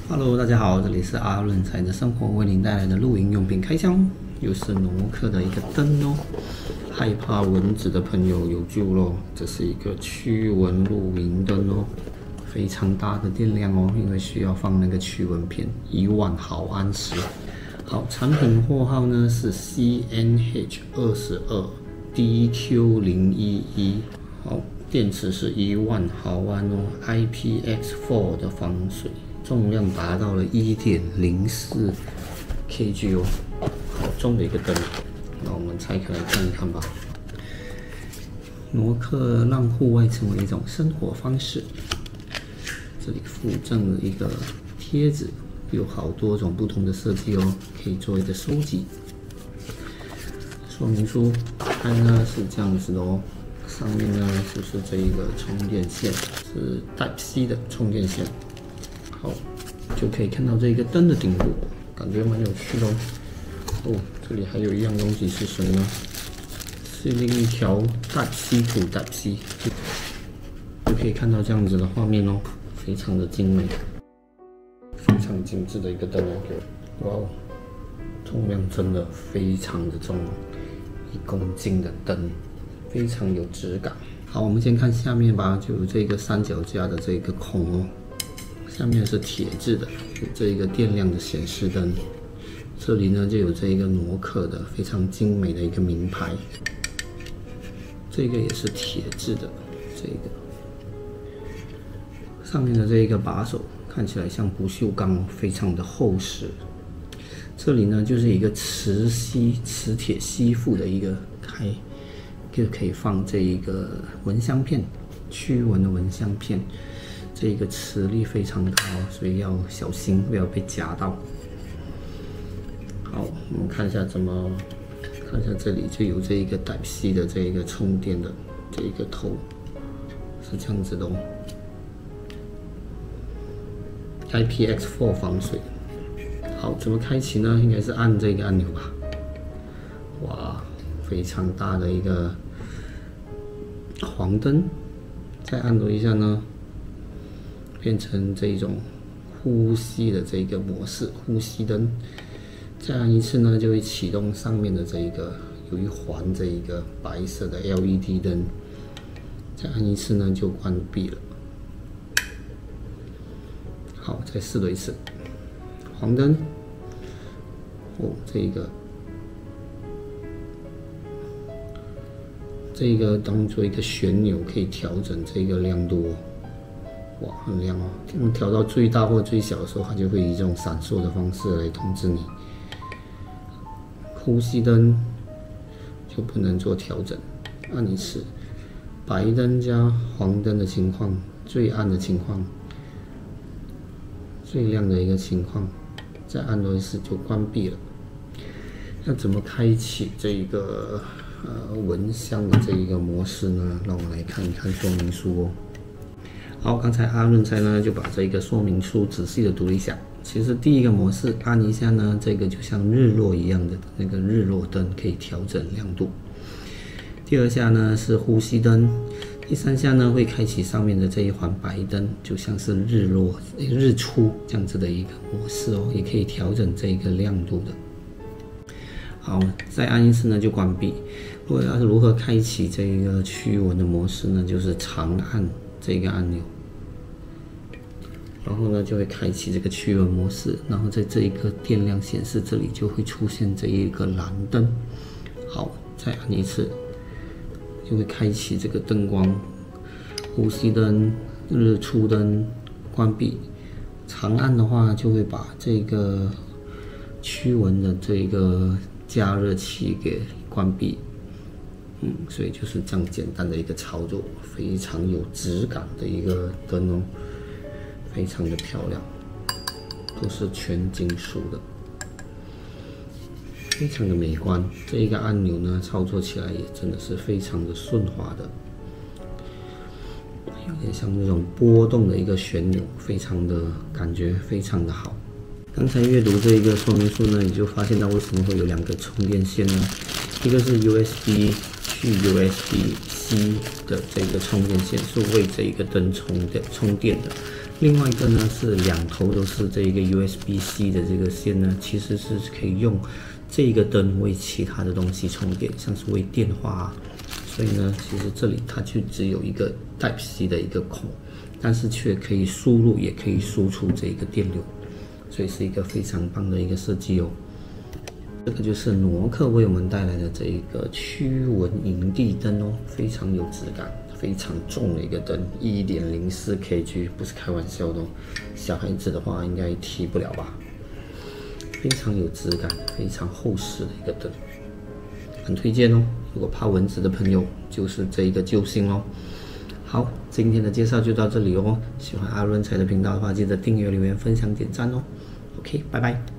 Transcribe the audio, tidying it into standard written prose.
Hello，大家好，这里是阿润财的生活为您带来的露营用品开箱，又是挪克的一个灯哦。害怕蚊子的朋友有救咯，这是一个驱蚊露营灯哦，非常大的电量哦，因为需要放那个驱蚊片10000毫安时。好，产品货号呢是 CNH22DQ011，好，电池是10000毫安哦 ，IPX4 的防水。重量达到了1.04 kg 哦，好重的一个灯。那我们拆开来看一看吧。挪克让户外成为一种生活方式。这里附赠了一个贴纸，有好多种不同的设计哦，可以做一个收集。说明书看呢是这样子的哦，上面呢就是这一个充电线，是 Type-C 的充电线。好，就可以看到这个灯的顶部，感觉蛮有趣的哦。哦，这里还有一样东西是什么呢？是另一条 Type-C to Type-C， 就可以看到这样子的画面哦，非常的精美，非常精致的一个灯哦。哇哦，重量真的非常的重，1公斤的灯，非常有质感。好，我们先看下面吧，就有这个三脚架的这个孔哦。下面是铁质的，有这一个电量的显示灯。这里呢就有这一个挪克的非常精美的一个名牌，这个也是铁质的，这个上面的这一个把手看起来像不锈钢，非常的厚实。这里呢就是一个磁铁吸附的一个就可以放这一个蚊香片，驱蚊的蚊香片。这个磁力非常高，所以要小心，不要被夹到。好，我们看一下看一下这里就有这一个 Type-C 的这一个充电的这一个头，是这样子的哦。IPX4 防水。好，怎么开启呢？应该是按这个按钮吧。哇，非常大的一个黄灯，再按多一下呢，变成这一种呼吸的这个模式，呼吸灯。再按一次呢，就会启动上面的这一个有一环这一个白色的 LED 灯。再按一次呢，就关闭了。好，再试了一次，黄灯。哦，这个当做一个旋钮，可以调整这个亮度哦。哇，很亮哦！调到最大或最小的时候，它就会以这种闪烁的方式来通知你。呼吸灯就不能做调整，按一次，白灯加黄灯的情况，最暗的情况，最亮的一个情况，再按多一次就关闭了。要怎么开启这一个蚊香的这一个模式呢？让我们来看一看说明书哦。好，刚才阿润才呢就把这个说明书仔细的读了一下。其实第一个模式按一下呢，这个就像日落一样的那个日落灯，可以调整亮度。第二下呢是呼吸灯，第三下呢会开启上面的这一环白灯，就像是日出这样子的一个模式哦，也可以调整这个亮度的。好，再按一次呢就关闭。要是如何开启这个驱蚊的模式呢？就是长按这个按钮，然后呢就会开启这个驱蚊模式，然后在这一个电量显示这里就会出现这一个蓝灯。好，再按一次就会开启这个灯光，呼吸灯、日出灯关闭。长按的话就会把这个驱蚊的这个加热器给关闭。所以就是这样简单的一个操作，非常有质感的一个灯哦，非常的漂亮，都是全金属的，非常的美观。这一个按钮呢，操作起来也真的是非常的顺滑的，有点像那种波动的一个旋钮，非常的感觉非常的好。刚才阅读这一个说明书呢，你就发现到为什么会有2个充电线呢？一个是 USB 去 USB-C 的这个充电线，是为这一个灯充电的。另外一个呢是两头都是这个 USB-C 的这个线呢，其实是可以用这个灯为其他的东西充电，像是为电话啊。所以呢，其实这里它就只有一个 Type-C 的一个孔，但是却可以输入也可以输出这个电流，所以是一个非常棒的一个设计哦。这个就是诺克为我们带来的这一个驱蚊营地灯哦，非常有质感，非常重的一个灯，1.04 kg， 不是开玩笑的哦。小孩子的话应该提不了吧？非常有质感，非常厚实的一个灯，很推荐哦。如果怕蚊子的朋友，就是这一个救星哦。好，今天的介绍就到这里哦。喜欢阿润财的频道的话，记得订阅、留言、分享、点赞哦。OK， 拜拜。